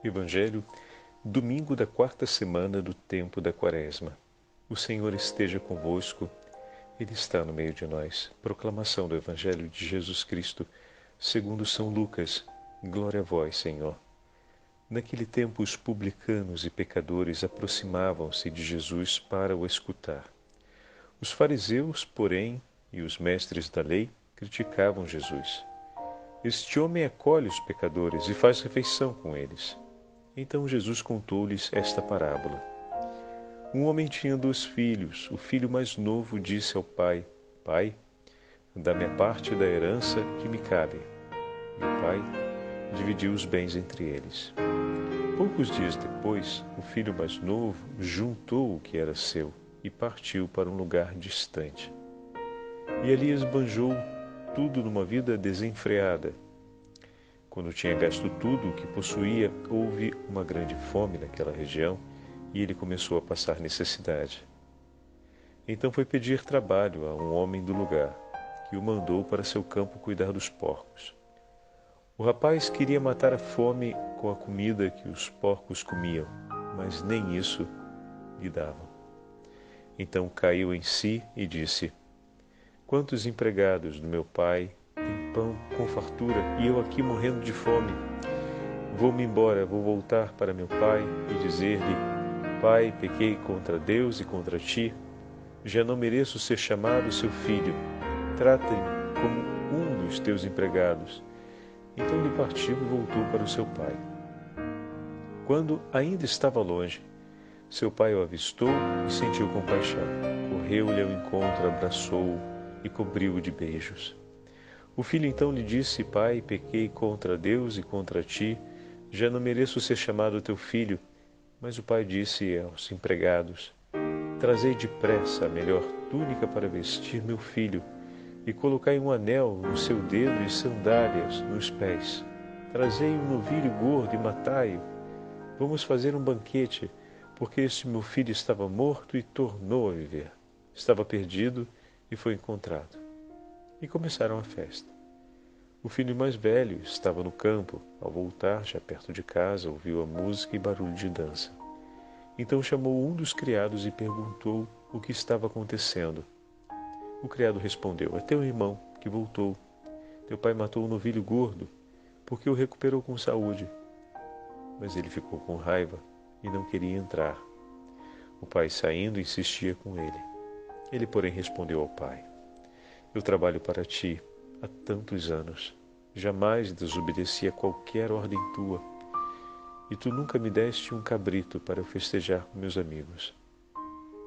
Evangelho, domingo da quarta semana do tempo da Quaresma. O Senhor esteja convosco, Ele está no meio de nós. Proclamação do Evangelho de Jesus Cristo, segundo São Lucas. Glória a vós, Senhor. Naquele tempo, os publicanos e pecadores aproximavam-se de Jesus para o escutar. Os fariseus, porém, e os mestres da lei criticavam Jesus. Este homem acolhe os pecadores e faz refeição com eles. Então Jesus contou-lhes esta parábola. Um homem tinha 2 filhos. O filho mais novo disse ao pai: Pai, dá-me a parte da herança que me cabe. E o pai dividiu os bens entre eles. Poucos dias depois, o filho mais novo juntou o que era seu e partiu para um lugar distante. E ali esbanjou tudo numa vida desenfreada. Quando tinha gasto tudo o que possuía, houve uma grande fome naquela região e ele começou a passar necessidade. Então foi pedir trabalho a um homem do lugar, que o mandou para seu campo cuidar dos porcos. O rapaz queria matar a fome com a comida que os porcos comiam, mas nem isso lhe davam. Então caiu em si e disse: Quantos empregados do meu pai têm pão com fartura e eu aqui morrendo de fome? Vou-me embora, vou voltar para meu pai e dizer-lhe: Pai, pequei contra Deus e contra ti. Já não mereço ser chamado seu filho. Trata-me como um dos teus empregados. Então ele partiu e voltou para o seu pai. Quando ainda estava longe, seu pai o avistou e sentiu compaixão. Correu-lhe ao encontro, abraçou-o e cobriu-o de beijos. O filho então lhe disse: Pai, pequei contra Deus e contra ti, já não mereço ser chamado teu filho. Mas o pai disse aos empregados: Trazei depressa a melhor túnica para vestir meu filho, e colocai um anel no seu dedo e sandálias nos pés. Trazei um novilho gordo e matai-o. Vamos fazer um banquete, porque este meu filho estava morto e tornou a viver. Estava perdido e foi encontrado. E começaram a festa. O filho mais velho estava no campo. Ao voltar, já perto de casa, ouviu a música e barulho de dança. Então chamou um dos criados e perguntou o que estava acontecendo. O criado respondeu: É teu irmão que voltou. Teu pai matou um novilho gordo, porque o recuperou com saúde. Mas ele ficou com raiva e não queria entrar. O pai, saindo, insistia com ele. Ele, porém, respondeu ao pai: Eu trabalho para ti há tantos anos. Jamais desobedeci a qualquer ordem tua. E tu nunca me deste um cabrito para eu festejar com meus amigos.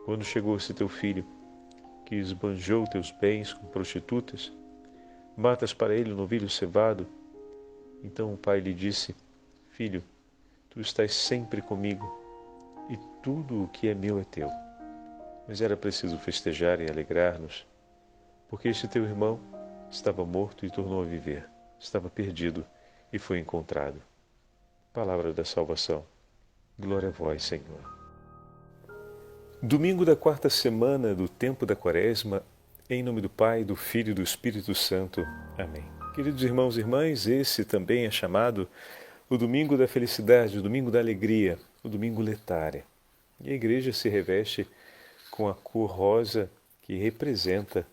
Quando chegou esse teu filho, que esbanjou teus bens com prostitutas, matas para ele um novilho cevado. Então o pai lhe disse: Filho, tu estás sempre comigo, e tudo o que é meu é teu. Mas era preciso festejar e alegrar-nos, porque este teu irmão estava morto e tornou a viver, estava perdido e foi encontrado. Palavra da salvação. Glória a vós, Senhor. Domingo da quarta semana do tempo da Quaresma, em nome do Pai, do Filho e do Espírito Santo. Amém. Queridos irmãos e irmãs, esse também é chamado o domingo da felicidade, o domingo da alegria, o domingo letária. E a igreja se reveste com a cor rosa que representa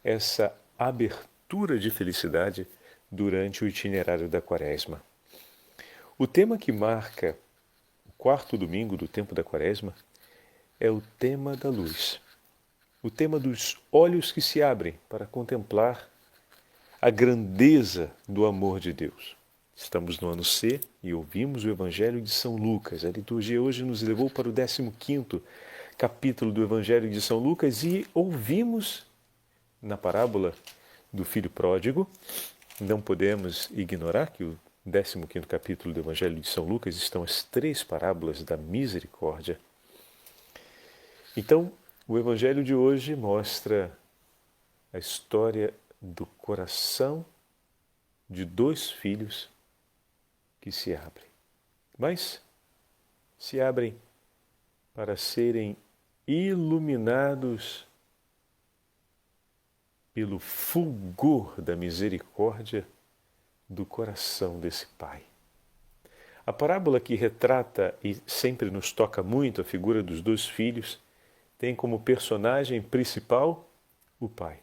essa abertura de felicidade durante o itinerário da Quaresma. O tema que marca o quarto domingo do tempo da Quaresma é o tema da luz, o tema dos olhos que se abrem para contemplar a grandeza do amor de Deus. Estamos no ano C e ouvimos o Evangelho de São Lucas. A liturgia hoje nos levou para o 15º capítulo do Evangelho de São Lucas e ouvimos na parábola do filho pródigo. Não podemos ignorar que o 15º capítulo do Evangelho de São Lucas estão as 3 parábolas da misericórdia. Então, o Evangelho de hoje mostra a história do coração de 2 filhos que se abrem. Mas se abrem para serem iluminados pelo fulgor da misericórdia do coração desse Pai. A parábola que retrata e sempre nos toca muito a figura dos dois filhos tem como personagem principal o pai.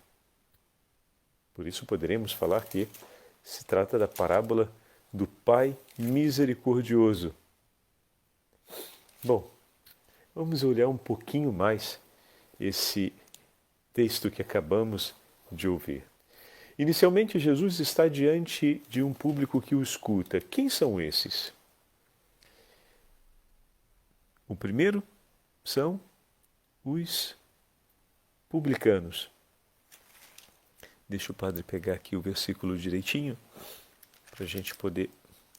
Por isso poderemos falar que se trata da parábola do Pai misericordioso. Bom, vamos olhar um pouquinho mais esse texto que acabamos de ouvir. Inicialmente, Jesus está diante de um público que o escuta. Quem são esses? O primeiro são os publicanos. Deixa o padre pegar aqui o versículo direitinho para a gente poder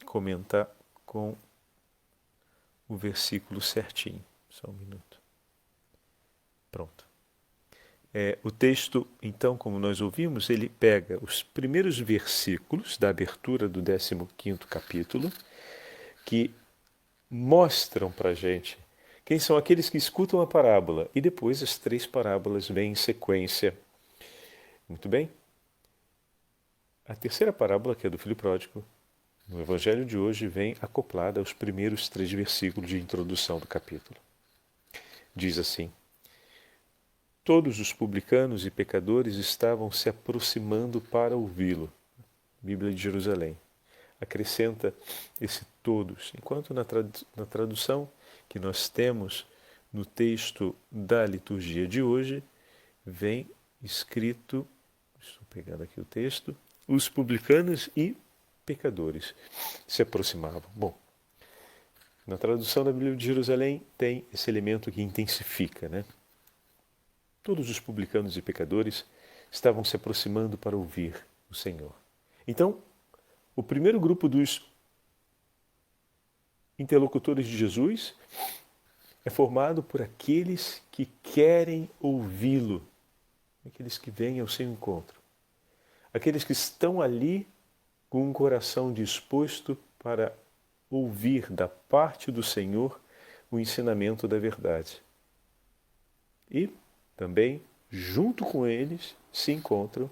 comentar com o versículo certinho. Só um minuto. Pronto. O texto, então, como nós ouvimos, ele pega os primeiros versículos da abertura do 15º capítulo, que mostram para a gente quem são aqueles que escutam a parábola, e depois as 3 parábolas vêm em sequência. Muito bem? A terceira parábola, que é do filho pródigo, no evangelho de hoje, vem acoplada aos primeiros 3 versículos de introdução do capítulo. Diz assim: todos os publicanos e pecadores estavam se aproximando para ouvi-lo. Bíblia de Jerusalém. Acrescenta esse todos, enquanto na tradução que nós temos no texto da liturgia de hoje, vem escrito, estou pegando aqui o texto, os publicanos e pecadores se aproximavam. Bom, na tradução da Bíblia de Jerusalém tem esse elemento que intensifica, né? Todos os publicanos e pecadores estavam se aproximando para ouvir o Senhor. Então, o primeiro grupo dos interlocutores de Jesus é formado por aqueles que querem ouvi-lo, aqueles que vêm ao seu encontro, aqueles que estão ali com um coração disposto para ouvir da parte do Senhor o ensinamento da verdade. E também, junto com eles, se encontram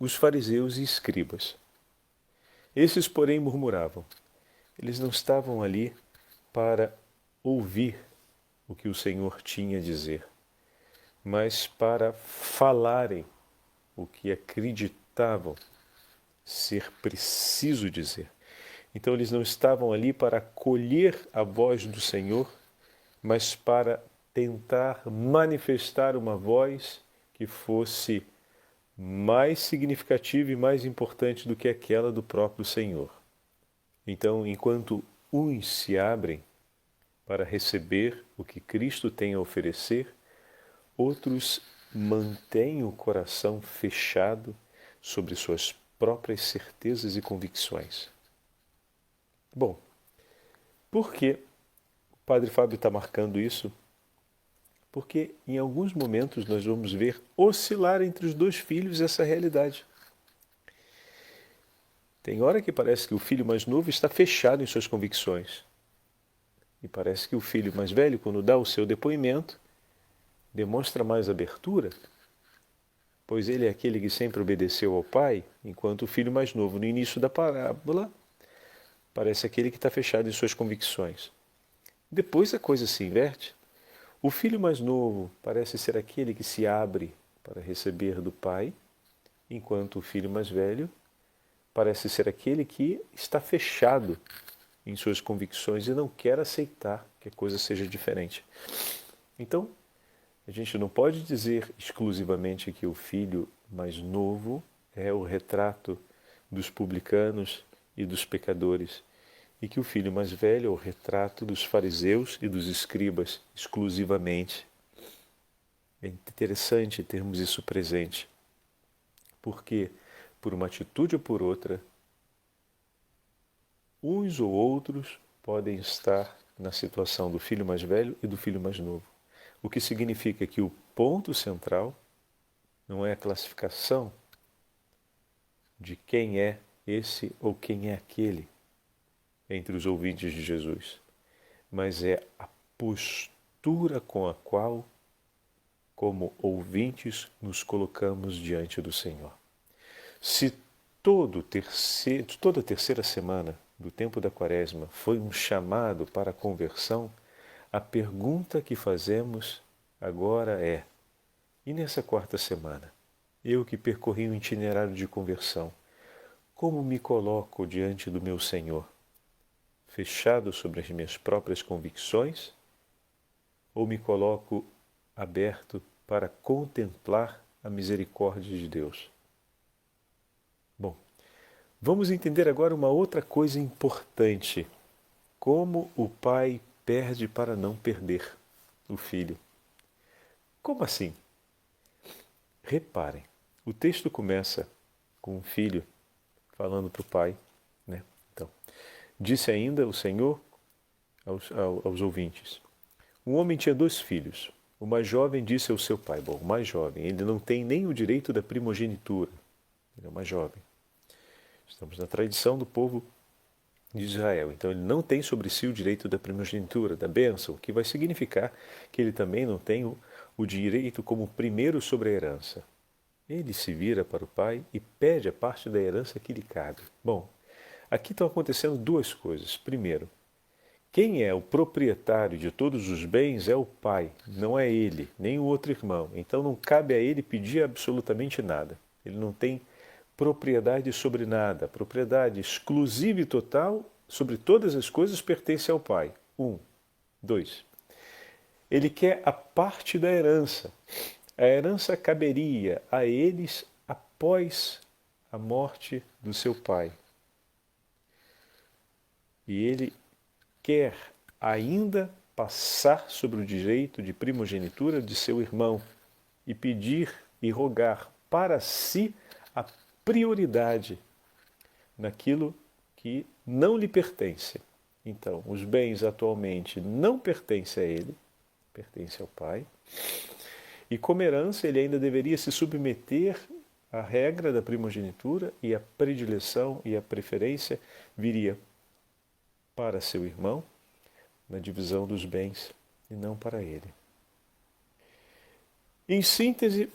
os fariseus e escribas. Esses, porém, murmuravam. Eles não estavam ali para ouvir o que o Senhor tinha a dizer, mas para falarem o que acreditavam ser preciso dizer. Então eles não estavam ali para acolher a voz do Senhor, mas para tentar manifestar uma voz que fosse mais significativa e mais importante do que aquela do próprio Senhor. Então, enquanto uns se abrem para receber o que Cristo tem a oferecer, outros mantêm o coração fechado sobre suas próprias certezas e convicções. Bom, por que o Padre Fábio está marcando isso? Porque em alguns momentos nós vamos ver oscilar entre os dois filhos essa realidade. Tem hora que parece que o filho mais novo está fechado em suas convicções. E parece que o filho mais velho, quando dá o seu depoimento, demonstra mais abertura, pois ele é aquele que sempre obedeceu ao pai, enquanto o filho mais novo, no início da parábola, parece aquele que está fechado em suas convicções. Depois a coisa se inverte. O filho mais novo parece ser aquele que se abre para receber do pai, enquanto o filho mais velho parece ser aquele que está fechado em suas convicções e não quer aceitar que a coisa seja diferente. Então, a gente não pode dizer exclusivamente que o filho mais novo é o retrato dos publicanos e dos pecadores, e que o filho mais velho é o retrato dos fariseus e dos escribas exclusivamente. É interessante termos isso presente, porque, por uma atitude ou por outra, uns ou outros podem estar na situação do filho mais velho e do filho mais novo. O que significa que o ponto central não é a classificação de quem é esse ou quem é aquele entre os ouvintes de Jesus, mas é a postura com a qual, como ouvintes, nos colocamos diante do Senhor. Se toda a terceira semana do tempo da Quaresma foi um chamado para a conversão, a pergunta que fazemos agora é: e nessa quarta semana, eu que percorri um itinerário de conversão, como me coloco diante do meu Senhor? Fechado sobre as minhas próprias convicções? Ou me coloco aberto para contemplar a misericórdia de Deus? Bom, vamos entender agora uma outra coisa importante. Como o pai perde para não perder o filho. Como assim? Reparem, o texto começa com um filho falando para o pai, né? Então, disse ainda o Senhor aos ouvintes: um homem tinha 2 filhos. O mais jovem disse ao seu pai, bom, o mais jovem, ele não tem nem o direito da primogenitura. Ele é o mais jovem. Estamos na tradição do povo de Israel. Então ele não tem sobre si o direito da primogenitura, da bênção, o que vai significar que ele também não tem o direito como primeiro sobre a herança. Ele se vira para o pai e pede a parte da herança que lhe cabe. Bom, aqui estão acontecendo 2 coisas. Primeiro, quem é o proprietário de todos os bens é o pai, não é ele, nem o outro irmão. Então não cabe a ele pedir absolutamente nada. Ele não tem propriedade sobre nada. A propriedade exclusiva e total sobre todas as coisas pertence ao pai. 1. 2. Ele quer a parte da herança. A herança caberia a eles após a morte do seu pai. E ele quer ainda passar sobre o direito de primogenitura de seu irmão e pedir e rogar para si a prioridade naquilo que não lhe pertence. Então, os bens atualmente não pertencem a ele, pertencem ao pai. E como herança, ele ainda deveria se submeter à regra da primogenitura, e a predileção e a preferência viria para seu irmão na divisão dos bens e não para ele. Em síntese,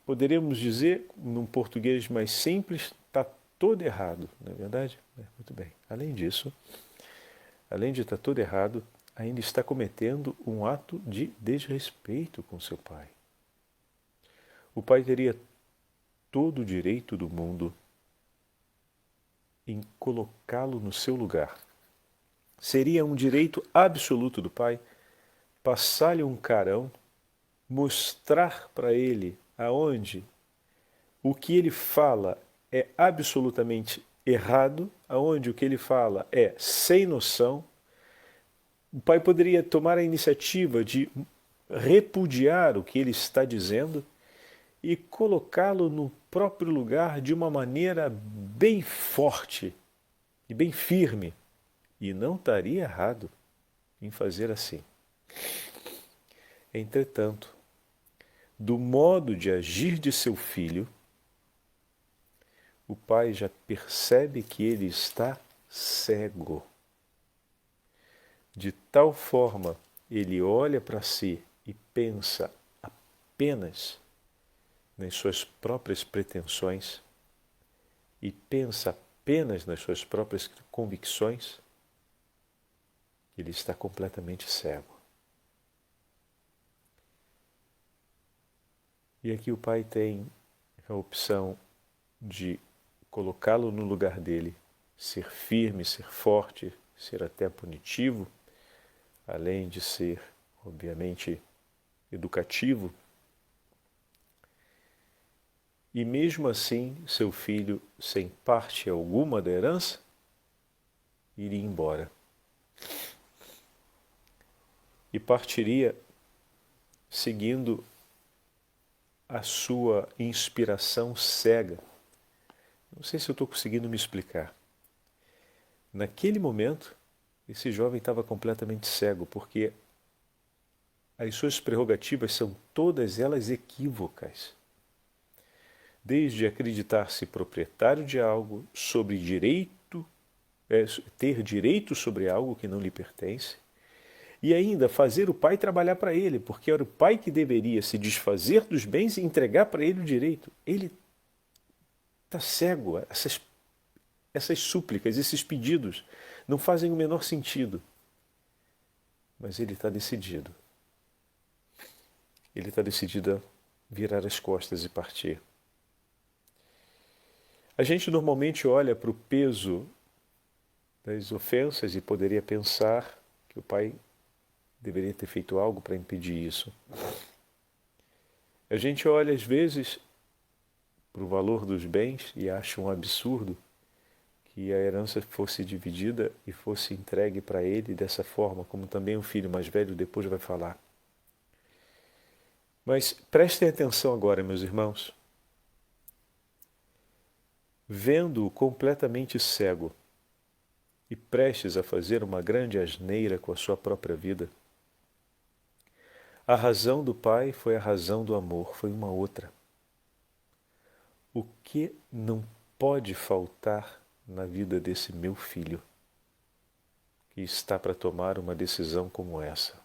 poderíamos dizer, num português mais simples, está todo errado, não é verdade? Muito bem. Além disso, além de estar todo errado, ainda está cometendo um ato de desrespeito com seu pai. O pai teria todo o direito do mundo em colocá-lo no seu lugar. Seria um direito absoluto do pai passar-lhe um carão, mostrar para ele aonde o que ele fala é absolutamente errado, aonde o que ele fala é sem noção. O pai poderia tomar a iniciativa de repudiar o que ele está dizendo e colocá-lo no próprio lugar de uma maneira bem forte e bem firme. E não estaria errado em fazer assim. Entretanto, do modo de agir de seu filho, o pai já percebe que ele está cego. De tal forma, ele olha para si e pensa apenas nas suas próprias pretensões e pensa apenas nas suas próprias convicções. Ele está completamente cego. E aqui o pai tem a opção de colocá-lo no lugar dele, ser firme, ser forte, ser até punitivo, além de ser, obviamente, educativo. E mesmo assim, seu filho, sem parte alguma da herança, iria embora. E partiria seguindo a sua inspiração cega. Não sei se eu estou conseguindo me explicar. Naquele momento, esse jovem estava completamente cego, porque as suas prerrogativas são todas elas equívocas. Desde acreditar-se proprietário de algo, sobre direito, ter direito sobre algo que não lhe pertence, e ainda fazer o pai trabalhar para ele, porque era o pai que deveria se desfazer dos bens e entregar para ele o direito. Ele está cego. essas súplicas, esses pedidos não fazem o menor sentido. Mas ele está decidido. Ele está decidido a virar as costas e partir. A gente normalmente olha para o peso das ofensas e poderia pensar que o pai deveria ter feito algo para impedir isso. A gente olha às vezes para o valor dos bens e acha um absurdo que a herança fosse dividida e fosse entregue para ele dessa forma, como também o filho mais velho depois vai falar. Mas prestem atenção agora, meus irmãos. Vendo-o completamente cego e prestes a fazer uma grande asneira com a sua própria vida, a razão do pai foi a razão do amor, foi uma outra. O que não pode faltar na vida desse meu filho que está para tomar uma decisão como essa?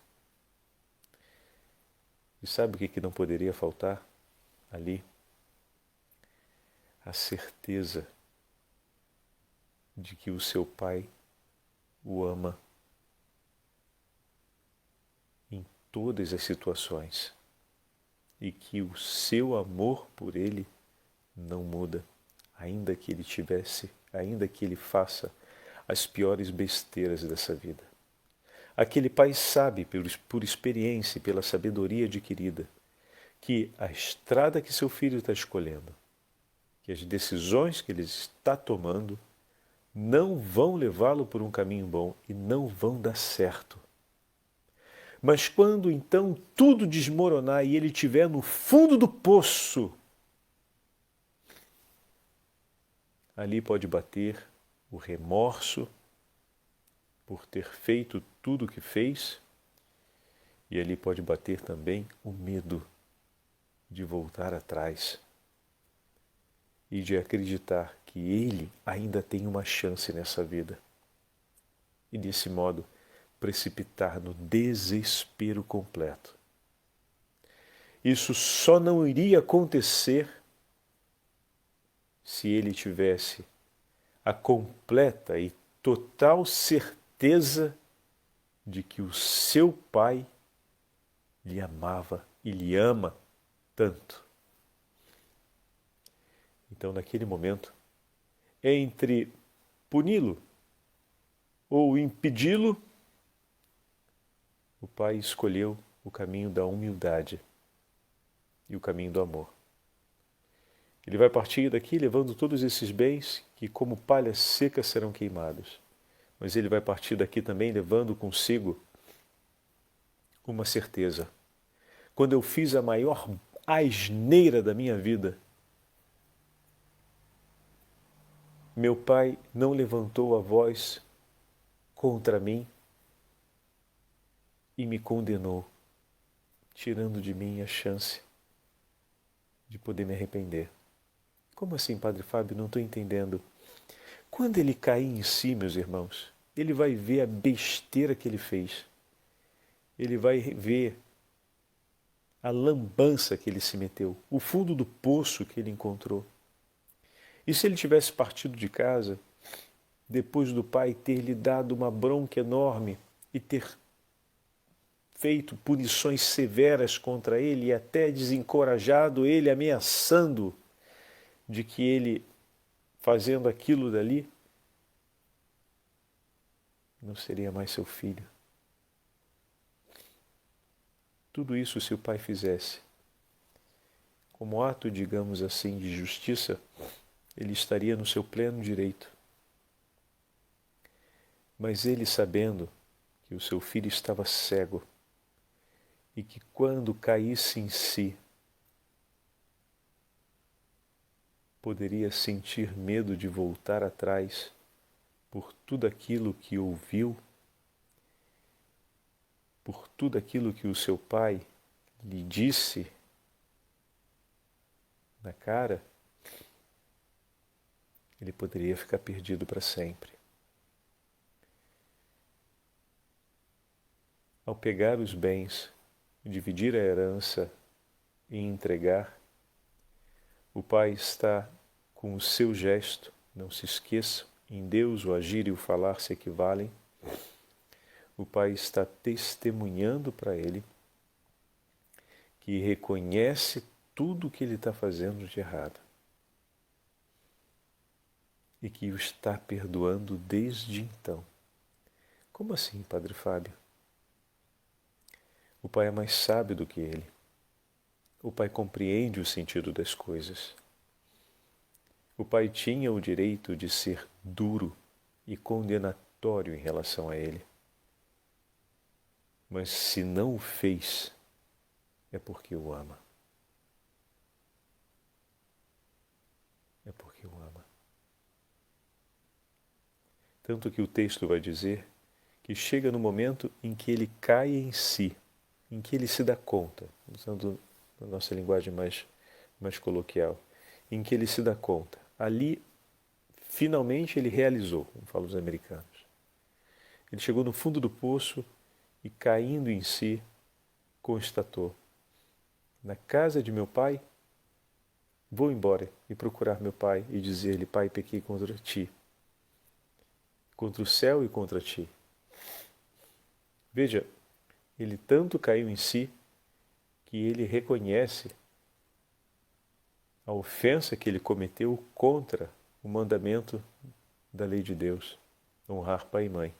E sabe o que não poderia faltar ali? A certeza de que o seu pai o ama em todas as situações e que o seu amor por ele não muda, ainda que ele faça as piores besteiras dessa vida. Aquele pai sabe, por experiência e pela sabedoria adquirida, que a estrada que seu filho está escolhendo, que as decisões que ele está tomando, não vão levá-lo por um caminho bom e não vão dar certo. Mas quando então tudo desmoronar e ele estiver no fundo do poço, ali pode bater o remorso por ter feito tudo o que fez, e ali pode bater também o medo de voltar atrás e de acreditar que ele ainda tem uma chance nessa vida. E desse modo precipitar no desespero completo. Isso só não iria acontecer se ele tivesse a completa e total certeza de que o seu pai lhe amava e lhe ama tanto. Então, naquele momento, entre puni-lo ou impedi-lo, o pai escolheu o caminho da humildade e o caminho do amor. Ele vai partir daqui levando todos esses bens que, como palha seca, serão queimados. Mas ele vai partir daqui também levando consigo uma certeza. Quando eu fiz a maior asneira da minha vida, meu pai não levantou a voz contra mim e me condenou, tirando de mim a chance de poder me arrepender. Como assim, Padre Fábio? Não estou entendendo. Quando ele cair em si, meus irmãos, ele vai ver a besteira que ele fez. Ele vai ver a lambança que ele se meteu, o fundo do poço que ele encontrou. E se ele tivesse partido de casa, depois do pai ter lhe dado uma bronca enorme e ter feito punições severas contra ele e até desencorajado ele, ameaçando de que ele, fazendo aquilo dali, não seria mais seu filho. Tudo isso se o pai fizesse como ato, digamos assim, de justiça, ele estaria no seu pleno direito. Mas ele, sabendo que o seu filho estava cego e que quando caísse em si, poderia sentir medo de voltar atrás por tudo aquilo que ouviu, por tudo aquilo que o seu pai lhe disse na cara, ele poderia ficar perdido para sempre. Ao pegar os bens, dividir a herança e entregar, o pai está com o seu gesto, não se esqueçam, em Deus o agir e o falar se equivalem, o pai está testemunhando para ele que reconhece tudo o que ele está fazendo de errado e que o está perdoando desde então. Como assim, Padre Fábio? O pai é mais sábio do que ele. O pai compreende o sentido das coisas. O pai tinha o direito de ser duro e condenatório em relação a ele. Mas se não o fez, é porque o ama. É porque o ama. Tanto que o texto vai dizer que chega no momento em que ele cai em si, em que ele se dá conta, usando a nossa linguagem mais coloquial, em que ele se dá conta. Ali, finalmente, ele realizou, como falam os americanos. Ele chegou no fundo do poço e, caindo em si, constatou: na casa de meu pai, vou embora e procurar meu pai e dizer-lhe: Pai, pequei contra ti, contra o céu e contra ti. Veja, ele tanto caiu em si que ele reconhece a ofensa que ele cometeu contra o mandamento da lei de Deus, honrar pai e mãe.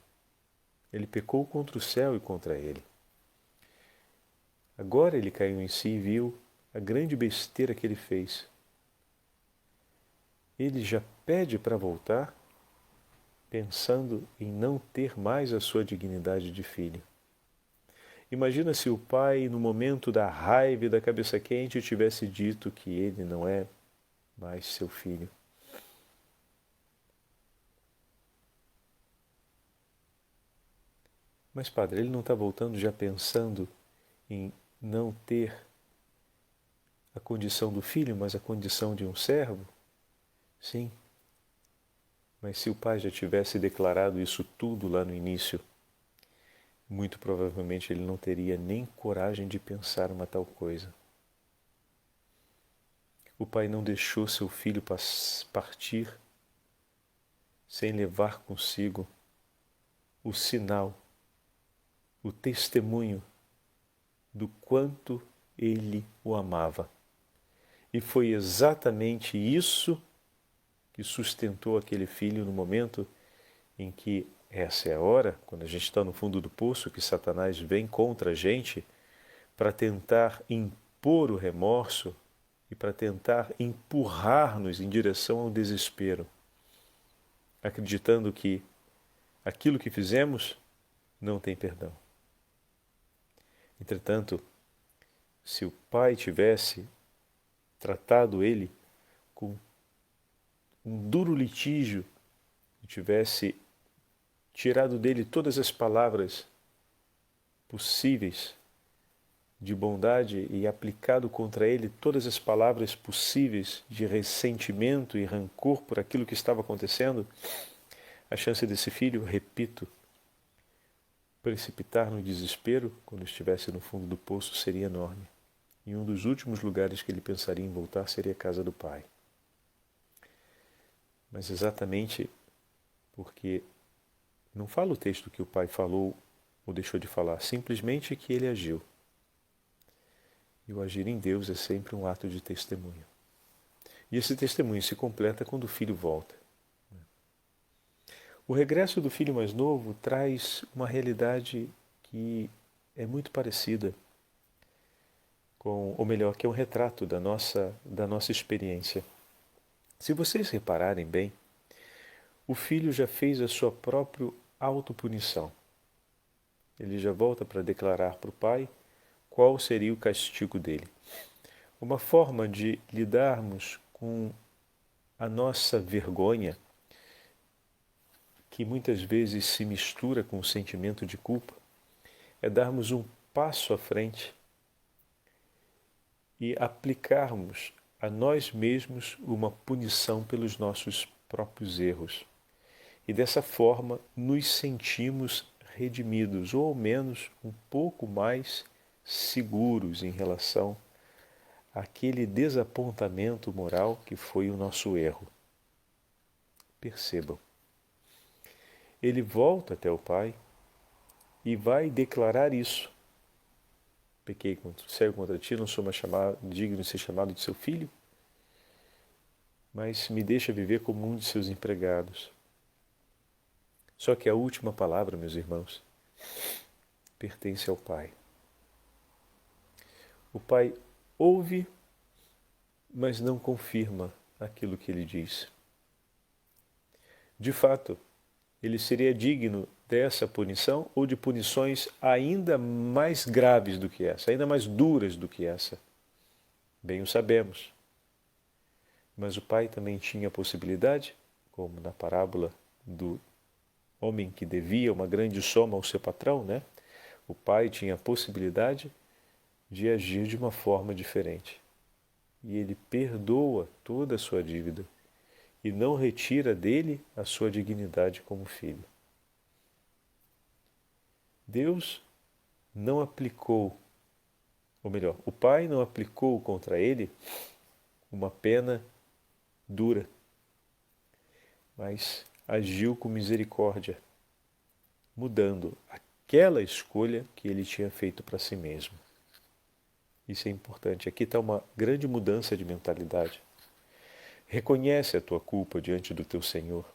Ele pecou contra o céu e contra ele. Agora ele caiu em si e viu a grande besteira que ele fez. Ele já pede para voltar, pensando em não ter mais a sua dignidade de filho. Imagina se o pai, no momento da raiva e da cabeça quente, tivesse dito que ele não é mais seu filho. Mas, padre, ele não está voltando já pensando em não ter a condição do filho, mas a condição de um servo? Sim. Mas se o pai já tivesse declarado isso tudo lá no início, muito provavelmente ele não teria nem coragem de pensar uma tal coisa. O pai não deixou seu filho partir sem levar consigo o sinal, o testemunho do quanto ele o amava. E foi exatamente isso que sustentou aquele filho no momento em que essa é a hora, quando a gente está no fundo do poço, que Satanás vem contra a gente para tentar impor o remorso e para tentar empurrar-nos em direção ao desespero, acreditando que aquilo que fizemos não tem perdão. Entretanto, se o pai tivesse tratado ele com um duro litígio e tivesse tirado dele todas as palavras possíveis de bondade e aplicado contra ele todas as palavras possíveis de ressentimento e rancor por aquilo que estava acontecendo, a chance desse filho, repito, precipitar no desespero quando estivesse no fundo do poço seria enorme. E um dos últimos lugares que ele pensaria em voltar seria a casa do pai. Mas exatamente porque não fala o texto que o pai falou ou deixou de falar, simplesmente que ele agiu. E o agir em Deus é sempre um ato de testemunho. E esse testemunho se completa quando o filho volta. O regresso do filho mais novo traz uma realidade que é muito parecida com, ou melhor, que é um retrato da nossa experiência. Se vocês repararem bem, o filho já fez a sua própria autopunição. Ele já volta para declarar para o pai qual seria o castigo dele. Uma forma de lidarmos com a nossa vergonha, que muitas vezes se mistura com o sentimento de culpa, é darmos um passo à frente e aplicarmos a nós mesmos uma punição pelos nossos próprios erros. E dessa forma nos sentimos redimidos, ou ao menos um pouco mais seguros em relação àquele desapontamento moral que foi o nosso erro. Percebam, ele volta até o pai e vai declarar isso. Pequei cego contra ti, não sou mais digno de ser chamado de seu filho, mas me deixa viver como um de seus empregados. Só que a última palavra, meus irmãos, pertence ao pai. O pai ouve, mas não confirma aquilo que ele diz. De fato, ele seria digno dessa punição ou de punições ainda mais graves do que essa, ainda mais duras do que essa. Bem o sabemos. Mas o pai também tinha a possibilidade, como na parábola do homem que devia uma grande soma ao seu patrão, né? O pai tinha a possibilidade de agir de uma forma diferente. E ele perdoa toda a sua dívida e não retira dele a sua dignidade como filho. Deus não aplicou, ou melhor, o pai não aplicou contra ele uma pena dura, mas agiu com misericórdia, mudando aquela escolha que ele tinha feito para si mesmo. Isso é importante. Aqui está uma grande mudança de mentalidade. Reconhece a tua culpa diante do teu Senhor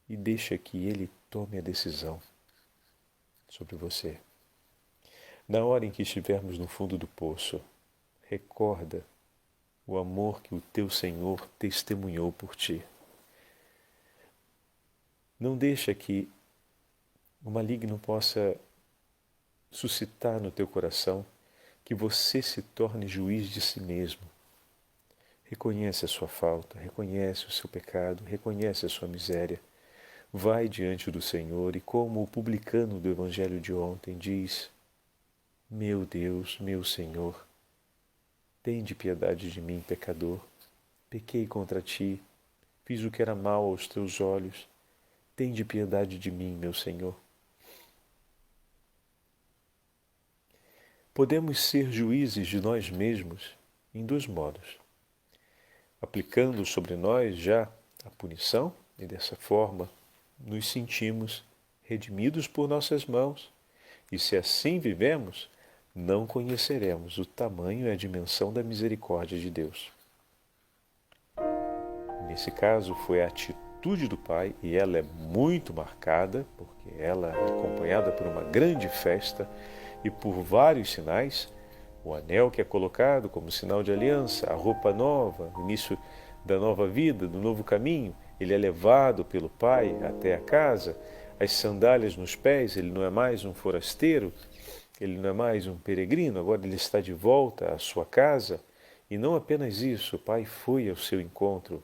e deixa que Ele tome a decisão sobre você. Na hora em que estivermos no fundo do poço, recorda o amor que o teu Senhor testemunhou por ti. Não deixa que o maligno possa suscitar no teu coração que você se torne juiz de si mesmo. Reconhece a sua falta, reconhece o seu pecado, reconhece a sua miséria. Vai diante do Senhor e, como o publicano do Evangelho de ontem diz: meu Deus, meu Senhor, tende piedade de mim, pecador. Pequei contra ti, fiz o que era mal aos teus olhos. Tende piedade de mim, meu Senhor. Podemos ser juízes de nós mesmos em dois modos. Aplicando sobre nós já a punição, e dessa forma nos sentimos redimidos por nossas mãos, e se assim vivemos, não conheceremos o tamanho e a dimensão da misericórdia de Deus. Nesse caso foi a atitude do pai, e ela é muito marcada, porque ela é acompanhada por uma grande festa e por vários sinais. O anel que é colocado como sinal de aliança, a roupa nova, o início da nova vida, do novo caminho, ele é levado pelo pai até a casa, as sandálias nos pés, ele não é mais um forasteiro, ele não é mais um peregrino, agora ele está de volta à sua casa. E não apenas isso, o pai foi ao seu encontro.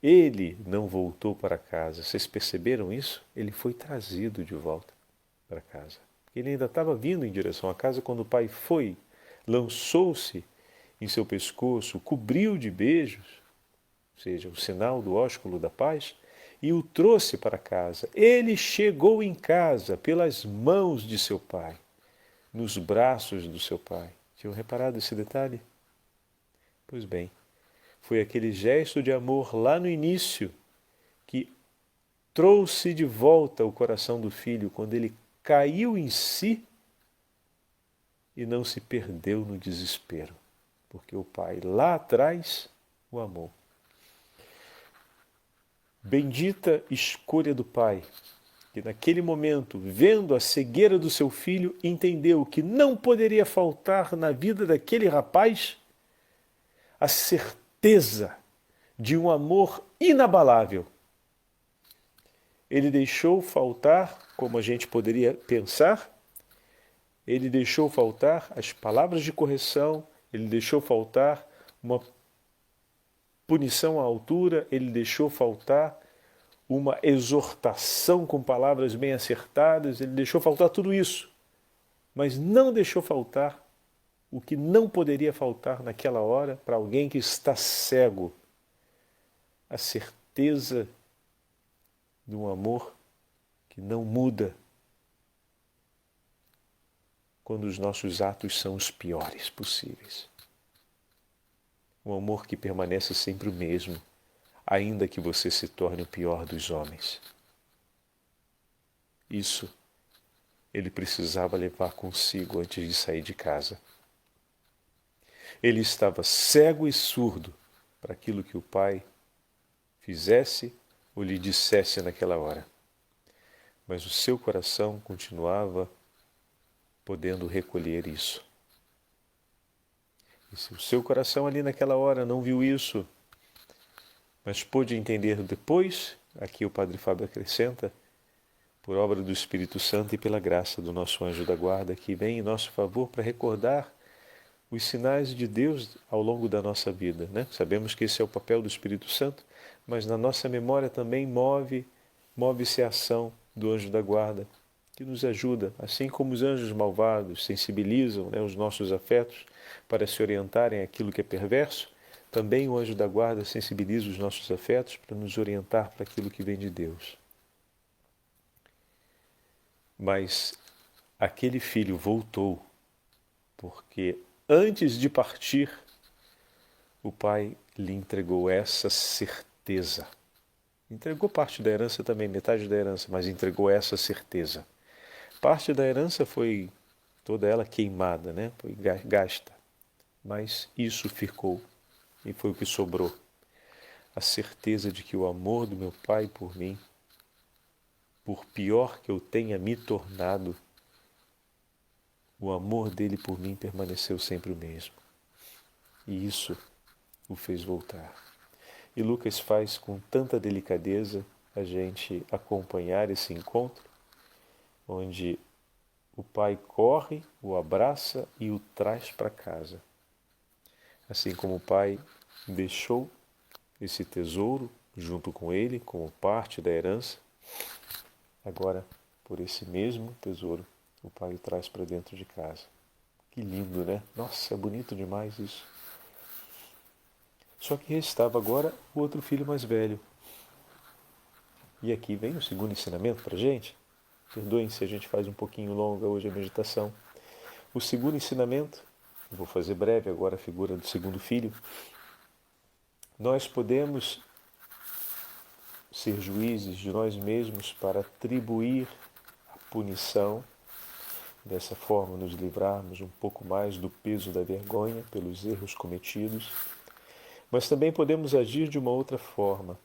Ele não voltou para casa. Vocês perceberam isso? Ele foi trazido de volta para casa. Ele ainda estava vindo em direção à casa quando o pai foi, lançou-se em seu pescoço, cobriu de beijos, ou seja, o sinal do ósculo da paz, e o trouxe para casa. Ele chegou em casa pelas mãos de seu pai, nos braços do seu pai. Tinham reparado esse detalhe? Pois bem, foi aquele gesto de amor lá no início que trouxe de volta o coração do filho quando ele caiu em si e não se perdeu no desespero, porque o pai lá atrás o amou. Bendita escolha do pai, que naquele momento, vendo a cegueira do seu filho, entendeu que não poderia faltar na vida daquele rapaz a certeza de um amor inabalável. Ele deixou faltar, como a gente poderia pensar, ele deixou faltar as palavras de correção, ele deixou faltar uma punição à altura, ele deixou faltar uma exortação com palavras bem acertadas, ele deixou faltar tudo isso, mas não deixou faltar o que não poderia faltar naquela hora para alguém que está cego: a certeza de um amor que não muda quando os nossos atos são os piores possíveis. Um amor que permanece sempre o mesmo, ainda que você se torne o pior dos homens. isso ele precisava levar consigo antes de sair de casa. Ele estava cego e surdo para aquilo que o Pai fizesse ou lhe dissesse naquela hora. Mas o seu coração continuava podendo recolher isso. E se o seu coração ali naquela hora não viu isso, mas pôde entender depois, aqui o Padre Fábio acrescenta, por obra do Espírito Santo e pela graça do nosso anjo da guarda, que vem em nosso favor para recordar os sinais de Deus ao longo da nossa vida, né? Sabemos que esse é o papel do Espírito Santo, mas na nossa memória também move-se a ação do anjo da guarda, que nos ajuda, assim como os anjos malvados sensibilizam, né, os nossos afetos para se orientarem àquilo que é perverso, também o anjo da guarda sensibiliza os nossos afetos para nos orientar para aquilo que vem de Deus. Mas aquele filho voltou, porque antes de partir, o pai lhe entregou essa certeza. Entregou parte da herança também, metade da herança, mas entregou essa certeza. Parte da herança foi toda ela queimada, né? Foi gasta. Mas isso ficou e foi o que sobrou. A certeza de que o amor do meu pai por mim, por pior que eu tenha me tornado, o amor dele por mim permaneceu sempre o mesmo. E isso o fez voltar. E Lucas faz com tanta delicadeza a gente acompanhar esse encontro, onde o pai corre, o abraça e o traz para casa. Assim como o pai deixou esse tesouro junto com ele, como parte da herança, agora, por esse mesmo tesouro, o pai o traz para dentro de casa. Que lindo, né? Nossa, é bonito demais isso. Só que restava agora o outro filho mais velho. E aqui vem o segundo ensinamento para a gente. Perdoem se a gente faz um pouquinho longa hoje a meditação. O segundo ensinamento, vou fazer breve agora a figura do segundo filho. Nós podemos ser juízes de nós mesmos para atribuir a punição, dessa forma nos livrarmos um pouco mais do peso da vergonha pelos erros cometidos, mas também podemos agir de uma outra forma,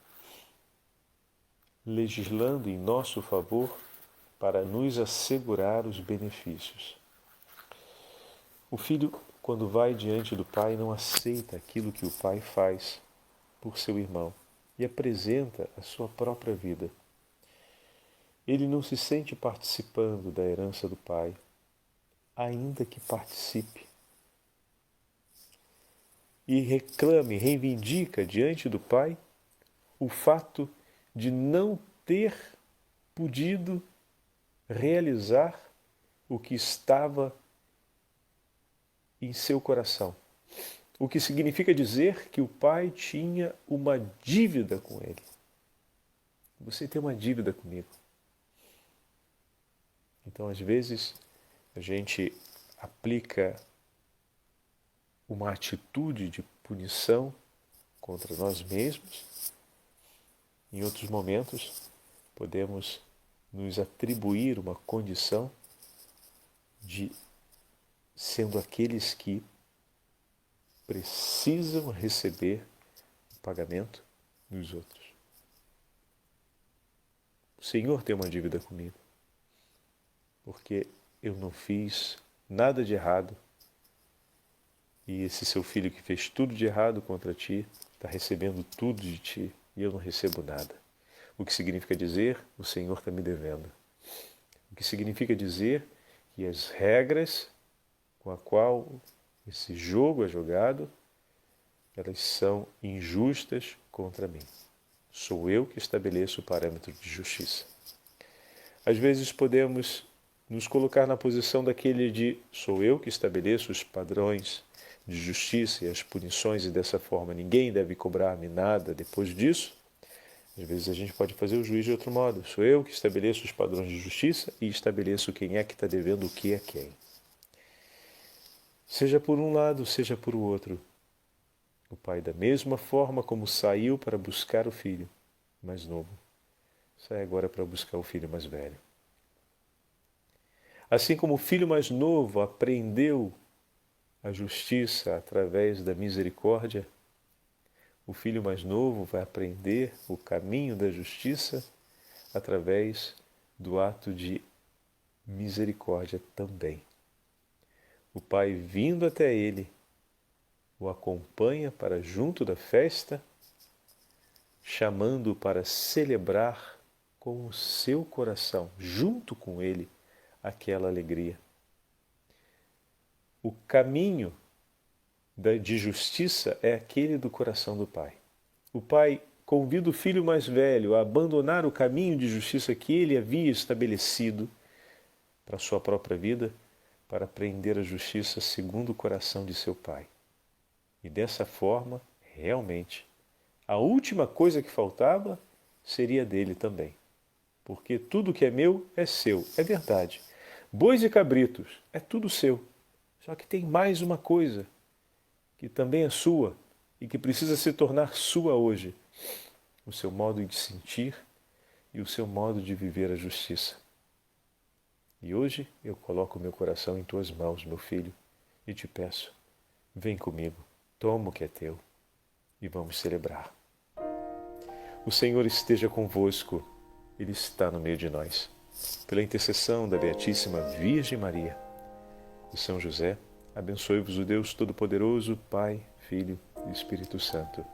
legislando em nosso favor para nos assegurar os benefícios. O filho, quando vai diante do pai, não aceita aquilo que o pai faz por seu irmão e apresenta a sua própria vida. Ele não se sente participando da herança do pai, ainda que participe. E reclame, reivindica diante do pai o fato de não ter podido realizar o que estava em seu coração. O que significa dizer que o pai tinha uma dívida com ele. Você tem uma dívida comigo. Então, às vezes, a gente aplica uma atitude de punição contra nós mesmos. Em outros momentos, podemos nos atribuir uma condição de sendo aqueles que precisam receber o pagamento dos outros. O Senhor tem uma dívida comigo, porque eu não fiz nada de errado e esse seu filho que fez tudo de errado contra ti está recebendo tudo de ti e eu não recebo nada. O que significa dizer, o Senhor está me devendo. O que significa dizer que as regras com a qual esse jogo é jogado, elas são injustas contra mim. Sou eu que estabeleço o parâmetro de justiça. Às vezes podemos nos colocar na posição daquele de sou eu que estabeleço os padrões de justiça e as punições e dessa forma ninguém deve cobrar-me nada depois disso. Às vezes a gente pode fazer o juízo de outro modo. Sou eu que estabeleço os padrões de justiça e estabeleço quem é que está devendo o que a quem. Seja por um lado, seja por o outro. O pai, da mesma forma como saiu para buscar o filho mais novo, sai agora para buscar o filho mais velho. Assim como o filho mais novo aprendeu a justiça através da misericórdia, o filho mais novo vai aprender o caminho da justiça através do ato de misericórdia também. O pai, vindo até ele, o acompanha para junto da festa, chamando-o para celebrar com o seu coração, junto com ele, aquela alegria. O caminho de justiça é aquele do coração do pai. O pai convida o filho mais velho a abandonar o caminho de justiça que ele havia estabelecido para a sua própria vida, para aprender a justiça segundo o coração de seu pai. E dessa forma, realmente, a última coisa que faltava seria dele também. Porque tudo que é meu é seu, é verdade. Bois e cabritos, é tudo seu. Só que tem mais uma coisa, que também é sua e que precisa se tornar sua hoje. O seu modo de sentir e o seu modo de viver a justiça. E hoje eu coloco meu coração em tuas mãos, meu filho, e te peço, vem comigo, toma o que é teu e vamos celebrar. O Senhor esteja convosco, Ele está no meio de nós. Pela intercessão da Beatíssima Virgem Maria, de São José, abençoe-vos o Deus Todo-Poderoso, Pai, Filho e Espírito Santo.